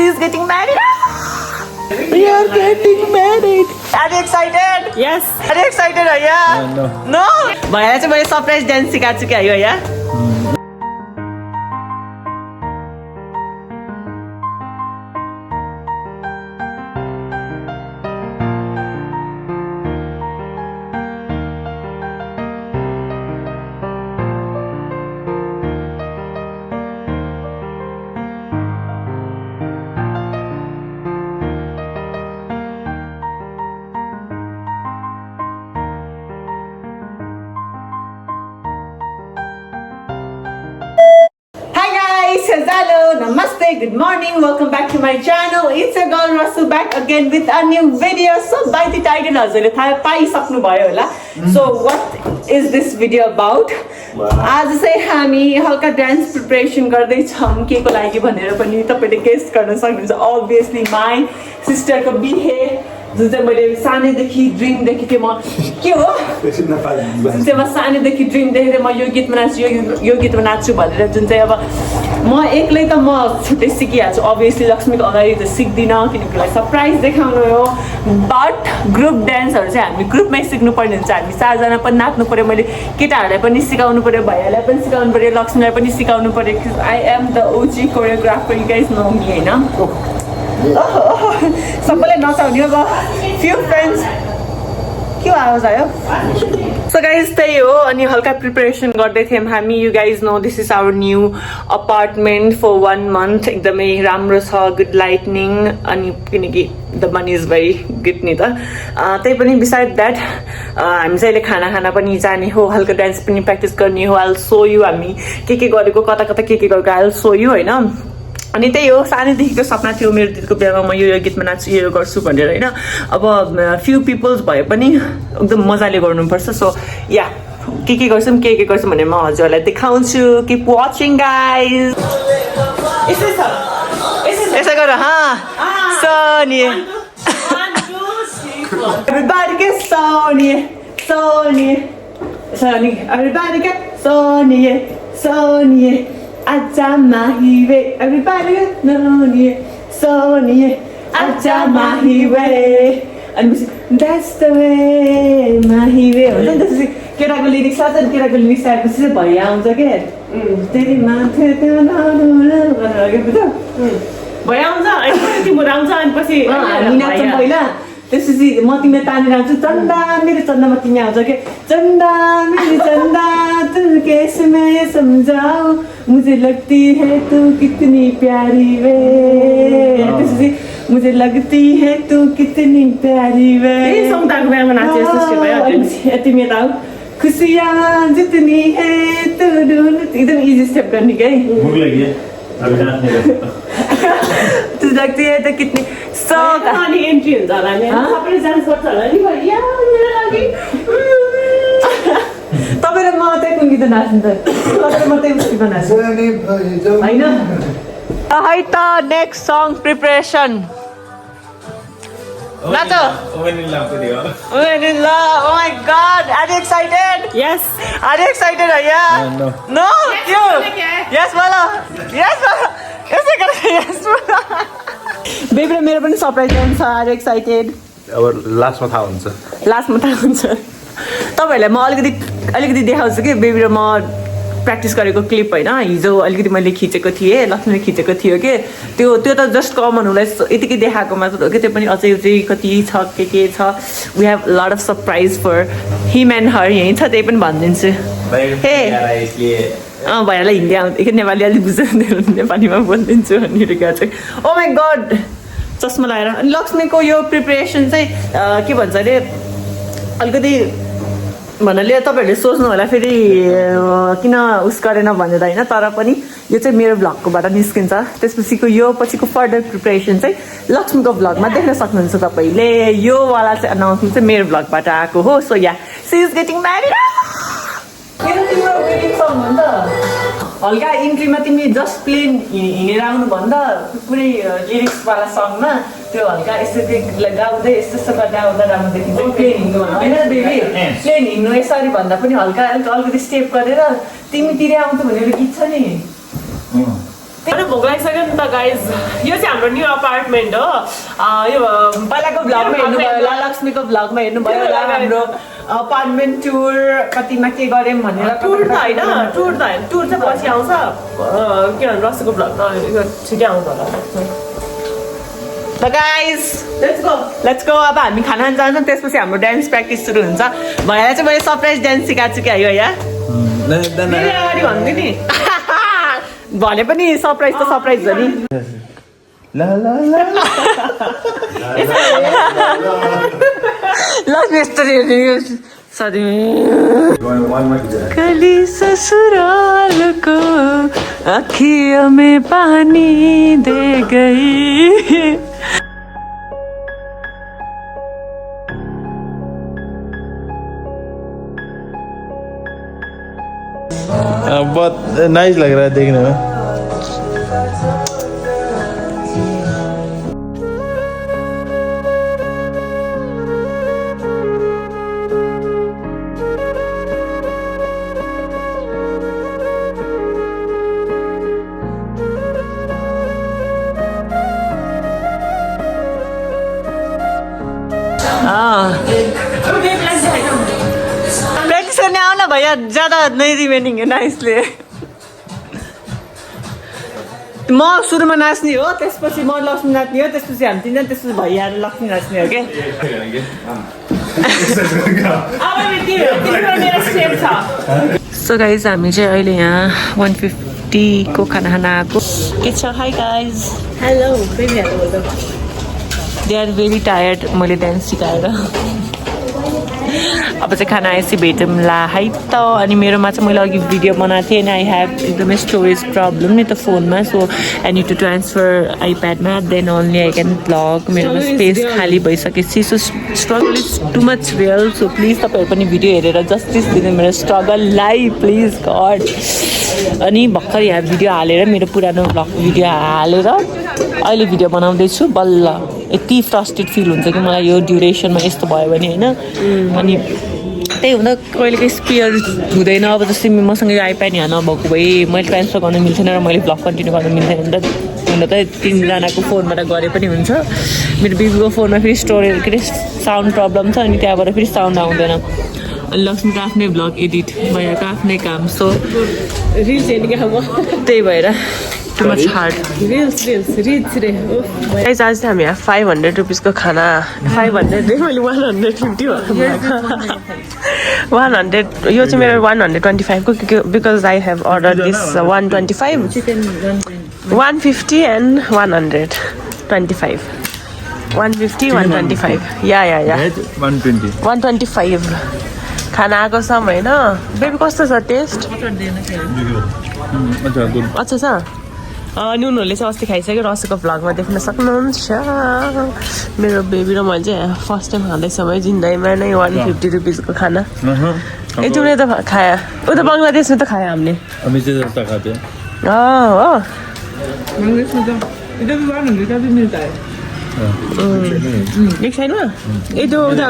She is getting married. We are getting married. Are you excited? Yes. Are you excited, Aya? No. No? भैया चाहिँ मैले surprise dance सिकाएको छु क्या Aya? Hello, namaste, good morning, welcome back to my channel. It's your girl Rasu back again with a new video. So by the title हजुरले थाहा पाइसक्नु भयो होला. So what is this video about? आज चाहिँ हामी हल्का डान्स प्रिपरेसन गर्दै छौं के को लागि भनेर पनि तपाईले गेस गर्न सक्नुहुन्छ. Obviously my sister को बिहे जुन चाहिँ मैले सानैदेखि ड्रिम देखेको थिएँ म के हो जुन चाहिँ म सानैदेखि ड्रिम देखेको थिएँ म यो गीतमा नाच्छु यो गीतमा नाच्छु भनेर जुन चाहिँ अब म एक्लै त म छुट्टै सिकिहाल्छु. अभियसली लक्ष्मीको अगाडि त सिक्दिनँ किनकि उसलाई सरप्राइज देखाउनु हो. बट ग्रुप डान्सहरू चाहिँ हामी ग्रुपमै सिक्नु पर्ने हुन्छ. हामी 4 जना पनि नाच्नु पर्यो. मैले केटाहरूलाई पनि सिकाउनु पर्यो, भैयालाई पनि सिकाउनु पर्यो, लक्ष्मीलाई पनि सिकाउनु पर्यो. I am the OG choreographer. You guys know me हैन. सबैले नचाउने अब फ्यु फ्रेन्ड्स के आवाज आयो. सो गाइज त्यही हो. अनि हल्का प्रिपरेसन गर्दै थियौँ हामी. You guys know this is our new apartment for 1 month. एकदमै राम्रो छ, गुड लाइटनिङ. अनि किनकि the money is very good नि त. त्यही पनि बिसाइड द्याट हामी चाहिँ अहिले खाना खाना पनि जाने हो, हल्का डान्स पनि प्र्याक्टिस गर्ने हो. आइल सो यु हामी के गरेको कता कता के गरेको आइल सो यु होइन. अनि त्यही हो, सानैदेखिको सपना थियो मेरो दिदीको बिहामा म यो गीतमा नाच्छु यो गर्छु भनेर होइन. अब फ्यु पिपल्स भए पनि एकदम मजाले गर्नुपर्छ. सो या के गर्छौँ के गर्छौँ भने म हजुरहरूलाई देखाउँछु. Keep watching guys. यसै गर Sony everybody get Sonia everybody get Sonia Acha mahiwe, everybody Sonia, acha mahiwe. And that's the way mahiwe. केटाको लिरिक्स छ नि, केटाको लिरिक्स आएपछि चाहिँ भैया आउँछ के तेरी माथे भैया आउँछ तिम्रो आउँछ. अनि पछि हामी नाच्छौँ पहिला. त्यसपछि म तिमीलाई तानेर आउँछु. चन्दा मेरो चन्दामा तिमी आउँछ के चन्दा मेरी चन्दा तू कैसे मैं समझाऊं मुझे लगती है तू कितनी प्यारी वे. त्यसपछि मुझे लगती है तू कितनी प्यारी वे. सौताको बिहामा नाचे जस्तो तिमी यता आऊ. खुसियाँ जितनी है तू ढूंढ. एकदम इजी स्टेप गर्ने क्या. तू लगती है तो कितनी अनि एन्ट्री हुन्छ होला नि. सबैले डान्स गर्छ होला नि भैया मेरो लागि. तपाईले मात्रै कुन गीत नाच्नु त? तपाईले मात्रै उस गीत नाच्नु हैन. है त नेक्स्ट सङ प्रिपरेसन नाच. Women in Love. Oh my god, are you excited? Yes. Are you excited, Aya? No. You? Yes बोलो. Yes बोलो. यसै गरेर yes बोलो. बेबी र मेरो पनि सरप्राइज डान्स छ. Are you excited? अब लास्टमा थाहा हुन्छ. तपाईँहरूलाई म अलिकति देखाउँछु कि बेबी र म प्र्याक्टिस गरेको क्लिप होइन. हिजो अलिकति मैले खिचेको थिएँ, लक्ष्मीले खिचेको थियो कि त्यो त जस्ट कमन उसलाई यतिकै देखाएको मात्र हो कि. त्यो पनि अझै कति छ के छ. We have lot of surprise for him and her. यहीँ छ त्यही पनि भनिदिन्छु. हे भैयालाई हिन्दी आउँछ कि नेपाली अलिक बुझ्दैन, नेपालीमा बोलिदिन्छु भनेर क्या चाहिँ. ओ माई गड चस्मा लगाएर. अनि लक्ष्मीको यो प्रिपरेसन चाहिँ के भन्छ अरे अलिकति भन्नाले तपाईँहरूले सोच्नु होला फेरि किन उस गरेन भनेर होइन. तर पनि यो चाहिँ मेरो भ्लगकोबाट निस्किन्छ. त्यसपछिको यो पछिको फर्दर प्रिपरेसन चाहिँ लक्ष्मीको भ्लगमा देख्न सक्नुहुन्छ तपाईँले. यो वाला चाहिँ अनाउन्समेन्ट चाहिँ मेरो भ्लगबाट आएको हो. So yeah she is getting married. हल्का इन्ट्रीमा तिमी जस्ट प्लेन हिँडेर आउनुभन्दा पुरै लिरिक्सवाला सङमा त्यो हल्का यसरी गाउँदै यस्तो गर्दै आउँदा राम्रो देखिन्छ. प्लेन हिँड्नु होइन बेबी, प्लेन हिँड्नु यसरी भन्दा पनि हल्का अलिकति स्टेप गरेर तिमी तिरै आउँछ भनेर गीत छ नि भोक लागिसक्यो नि त गाइज यो चाहिँ हाम्रो न्यू अपार्टमेन्ट हो यो पहिलाको भ्लगमा हेर्नुभयो होला लक्ष्मीको भ्लगमा हेर्नुभयो होला हाम्रो अपार्टमेन्ट टुर कतिमा के गऱ्यौँ भनेर टुर त होइन टुर चाहिँ पछि आउँछ के भन्छ रसको भ्लग छिटै आउँछ होला त गाइज लेट्स गो अब हामी खाना जान्छौँ त्यसपछि हाम्रो डान्स प्र्याक्टिस सुरु हुन्छ भैयालाई चाहिँ मैले सरप्राइज डान्स सिकाएको छु क्या यो यहाँ अगाडि भन्दै नि भने पनि सरप्राइज त सरप्राइज हो नि ल यस्तो कली ससुराल को आँखियों में पानी दे गई बहुत नाइस लग रहा है देखने में प्र्याक्टिस गर्ने आऊ न भैया ज्यादा नै रिमेनिङ है नाइसले म सुरुमा नाच्ने हो त्यसपछि म लक्ष्मी नाच्ने हो त्यसपछि हामी तिनजना त्यसपछि भैया र लक्ष्मी नाच्ने हो क्या सो गाइज हामी चाहिँ अहिले यहाँ 150 को खाना खान आएको के छ hi guys hello they are very tired मैले डान्स सिकाएर अब चाहिँ खाना आएपछि भेटौँला है त अनि मेरोमा चाहिँ मैले अघि भिडियो बनाएको थिएँ अनि आई हेभ एकदमै स्टोरेज प्रब्लम नि त फोनमा so I need to transfer आइप्याडमा then only I can blog मेरोमा स्पेस खाली भइसकेपछि so struggle is too much real so please तपाईँहरू पनि भिडियो हेरेर जस्टिस दिनु मेरो स्ट्रगललाई प्लिज गड अनि भर्खर यहाँ भिडियो हालेर मेरो पुरानो ब्लग भिडियो हालेर अहिले भिडियो बनाउँदैछु बल्ल यति फ्रस्ट्रेट फिल हुन्छ कि मलाई यो ड्युरेसनमा यस्तो भयो भने होइन अनि त्यही हुँदा कहिलेकाहीँ स्पेयर हुँदैन अब जस्तै मसँग यो आइप्याड यहाँ नभएको भए मैले ट्रान्सफर गर्नु मिल्थेन र मैले ब्लग कन्टिन्यू गर्नु मिल्थेन हुन त तिनजनाको फोनबाट गरे पनि हुन्छ मेरो बिबीको फोनमा फेरि स्टोरेज के अरे साउन्ड प्रब्लम छ अनि त्यहाँबाट फेरि साउन्ड आउँदैन अनि लक्ष्मीको आफ्नै ब्लग एडिट भइरहेको आफ्नै काम सो रिल्स हेर्ने क्या म त्यही भएर too much hard reels guys आज चाहिँ हामी 500 रुपिसको खाना 500 मैले 150 100 यो चाहिँ मेरो 125 को because I have order this 125 150 and 125 150 125 या 125 खाना आएको छ होइन बेबी कस्तो छ टेस्ट अच्छा छ नुनहरूले चाहिँ अस्ति खाइसक्यो रसको भ्लगमा देख्न सक्नुहुन्छ मेरो बेबी र मैले चाहिँ फर्स्ट टाइम खाँदैछौँ है जिन्दगीमा नै 150 रुपिसको खाना ए तुमले त खाया ऊ त बङ्गलादेशमा त खायो हामीले हो एक साइडमा ए त्यो उता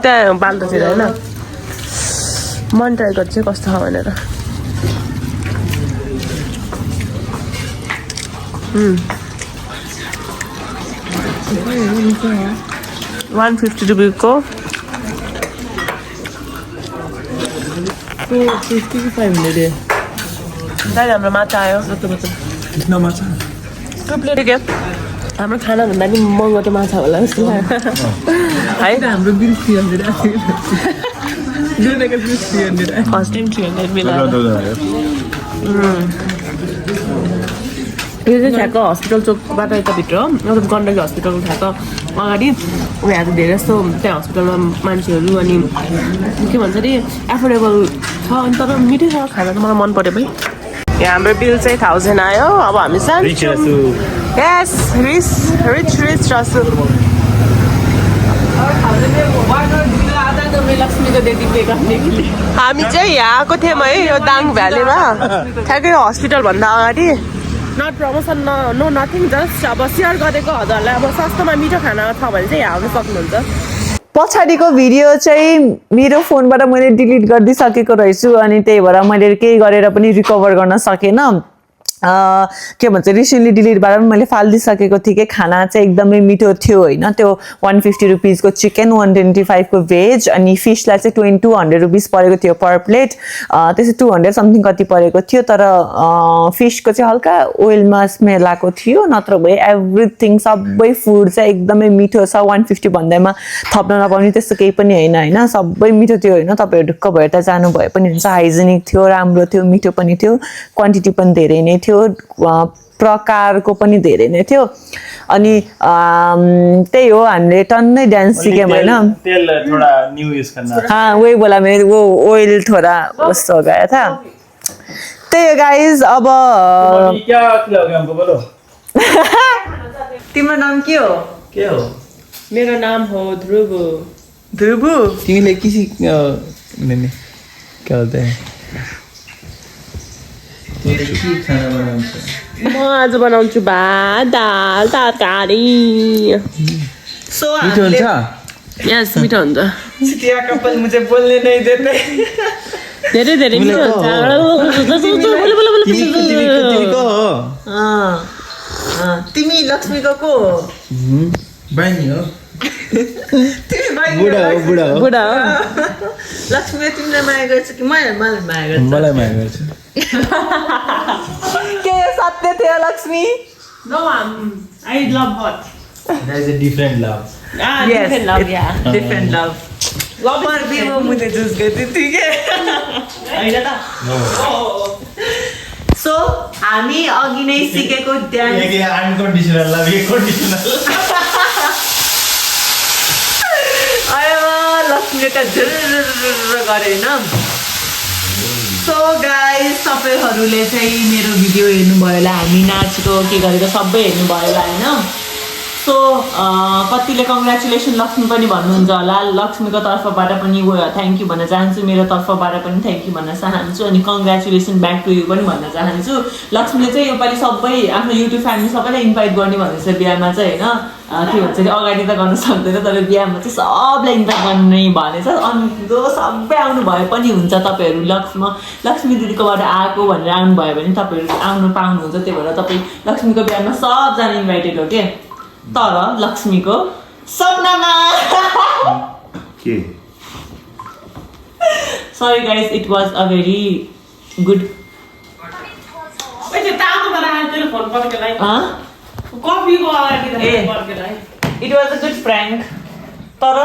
त्यहाँ बाल्दोतिर होइन मन ट्राई गर्छु कस्तो छ भनेर 150 रुपिसको 500 दाइ हाम्रो माछा आयो कितना माछा 2 प्लेट क्या हाम्रो खाना भन्दा नि महँगो त माछा होला जस्तो है हाम्रो बिल 300 फर्स्ट टाइम 300 मिलाएर यो चाहिँ ठ्याक्क हस्पिटल चोकबाट यताभित्र मतलब गण्डकी हस्पिटलको ठ्याक्क अगाडि यहाँ त धेरै जस्तो त्यहाँ हस्पिटलमा मान्छेहरू अनि के भन्छ अरे एफोर्डेबल छ अनि तर मिठै छ खाना त मलाई मन पऱ्यो भाइ यहाँ हाम्रो बिल चाहिँ 1000 आयो अब हामी यस रिच रसु हामी चाहिँ यहाँ आएको थियौँ है यो दाङ भ्यालीमा ठ्याक्कै हस्पिटलभन्दा अगाडि not promotion no nothing just अब सेयर गरेको हजुरहरूलाई अब सस्तोमा मिठो खाना छ भने चाहिँ यहाँ आउनु सक्नुहुन्छ पछाडिको भिडियो चाहिँ मेरो फोनबाट मैले डिलिट गरिदिइसकेको रहेछु अनि त्यही भएर मैले केही गरेर पनि रिकभर गर्न सकेन के भन्छ रिसेन्टली डिलिटबाट पनि मैले फालिदिइसकेको थिएँ कि खाना चाहिँ एकदमै मिठो थियो होइन त्यो 150 रुपिसको चिकन 125 को भेज अनि फिसलाई चाहिँ 200 रुपिस परेको थियो पर प्लेट त्यसै 200 समथिङ कति परेको थियो तर फिसको चाहिँ हल्का ओइलमा स्मेल आएको थियो नत्र भए एभ्रिथिङ सबै फुड चाहिँ एकदमै मिठो छ 150 भन्दैमा थप्न नपाउने त्यस्तो केही पनि होइन सबै मिठो थियो होइन तपाईँहरू ढुक्क भएर त जानुभए पनि हुन्छ हाइजेनिक थियो राम्रो थियो मिठो पनि थियो क्वान्टिटी पनि धेरै नै थियो प्रकारको पनि धेरै नै थियो अनि त्यही हो हामीले टन्नै डान्स सिक्यौँ होइन तेल थोड़ा न्यू यूज करना हाँ वही बोला मैं वो ऑयल थोड़ा उससे हो गया था त्यही हो गाइज अब क्या खिलाओगे हमको बोलो तिम्रो नाम के हो मेरो नाम हो ध्रुव तिमीले किसी नहीं क्या बोलते हैं खाना बनाउँछ म आज बनाउँछु भात दाल तरकारी सो मिठो हुन्छ यस मिठो हुन्छ चिटिया कपल मुझे बोलने नहीं देते धेरै धेरै मिठो हुन्छ तिमी लक्ष्मीको को हो बहिनी हो तिमी बुढा हो बुढा हो लक्ष्मीले तिमीलाई माया गर्छ कि मलाई माया गर्छ मलाई माया गर्छ के सत्य थियो Lakshmi No, I love what? That is a different love. Different love, yeah. Different love lover भी वो मुझे चुज गर्दै थियो के होइन त सो हामी अघि नै सिकेको ड्यान्स एक अनकन्डिसनल लभ एक कन्डिसनल अरे लक्ष्मीले त झुरुरुरु गरे होइन सो गाइस तपाईँहरूले चाहिँ मेरो भिडियो हेर्नुभयो होला हामी नाचेको के गरेको सबै हेर्नुभयो होला होइन सो कतिले कङ्ग्रेचुलेसन लक्ष्मी पनि भन्नुहुन्छ होला लक्ष्मीको तर्फबाट पनि थ्याङ्क यू भन्न चाहन्छु मेरो तर्फबाट पनि थ्याङ्क यू भन्न चाहन्छु अनि कङ्ग्रेचुलेसन ब्याक टु यु पनि भन्न चाहन्छु लक्ष्मीले चाहिँ योपालि सबै आफ्नो युट्युब फ्यामिली सबैलाई इन्भाइट गर्ने भन्दैछ बिहामा चाहिँ होइन के भन्छ अरे अगाडि त गर्न सक्दैन तर बिहामा चाहिँ सबलाई इन्भाइट गर्ने भनेछ अनि जो सबै आउनु भए पनि हुन्छ तपाईँहरू लक्ष्मी दिदीकोबाट आएको भनेर आउनुभयो भने तपाईँहरू आउनु पाउनुहुन्छ त्यही भएर तपाईँ लक्ष्मीको बिहामा सबजना इन्भाइटेड हो के तर लक्ष्मीको सपनामा sorry guys it was a very good it was a good prank तर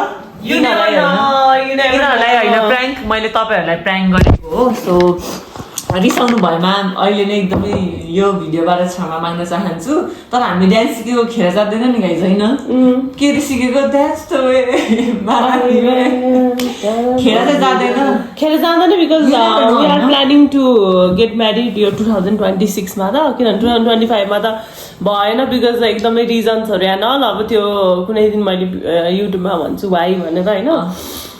यिनीहरूलाई होइन प्र्याङ्क मैले तपाईँहरूलाई प्र्याङ्क गरेको हो सो रिसाउनु भएमा अहिले नै एकदमै यो भिडियोबाट क्षमा माग्न चाहन्छु तर हामी ड्यान्स सिकेको खेर जाँदैन नि गाइज होइन के सिकेको ड्यान्स त खेर चाहिँ जाँदैन खेर जाँदैन because we are planning to get married यो 2026 मा त किनभने 2025 मा त भएन बिकज एकदमै रिजन्सहरू एन्ड अल अब त्यो कुनै दिन मैले युट्युबमा भन्छु भाइ भनेर होइन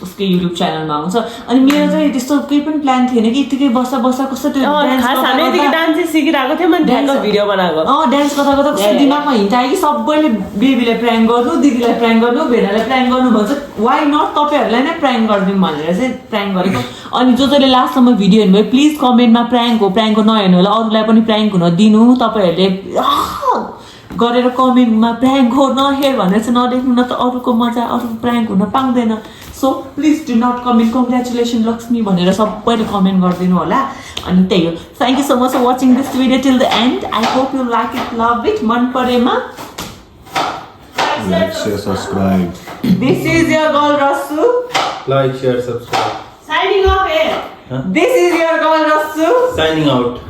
उसको युट्युब च्यानलमा आउँछ अनि मेरो चाहिँ त्यस्तो केही पनि प्लान थिएन कि यतिकै बस्दा कस्तो त्यो खास हामी यतिकै डान्स सिकिरहेको थियौँ मैले ढ्याङ्क भिडियो बनाएको डान्स गर्दा कस्तो दिमागमा हिँड आयो कि सबैले बेबीलाई प्र्याङ्क गर्नु दिदीलाई प्र्याङ्क गर्नु भेनालाई प्र्याङ्क गर्नु भन्छ वाइ नट तपाईँहरूलाई नै प्र्याङ्क गरिदिउँ भनेर चाहिँ प्र्याङ्क गरेको अनि जसले लास्टसम्म भिडियो हेर्नुभयो प्लिज कमेन्टमा प्र्याङ्क हो नहेर्नु होला अरूलाई पनि प्र्याङ्क हुन दिनु तपाईँहरूले गरेर कमेन्टमा प्र्याङ्क हो नहेर भनेर चाहिँ नदेख्नु न त अरूको मजा अरू प्र्याङ्क हुन पाउँदैन so please do not comment congratulation Lakshmi भनेर सबैले कमेन्ट गरिदिनु होला अनि त्यही हो thank you so much for watching this video till the end I hope you like it love it मन परेमा Like, share, subscribe. This is your girl Rassu Like, share, subscribe. Signing off this is your girl Rassu Signing out.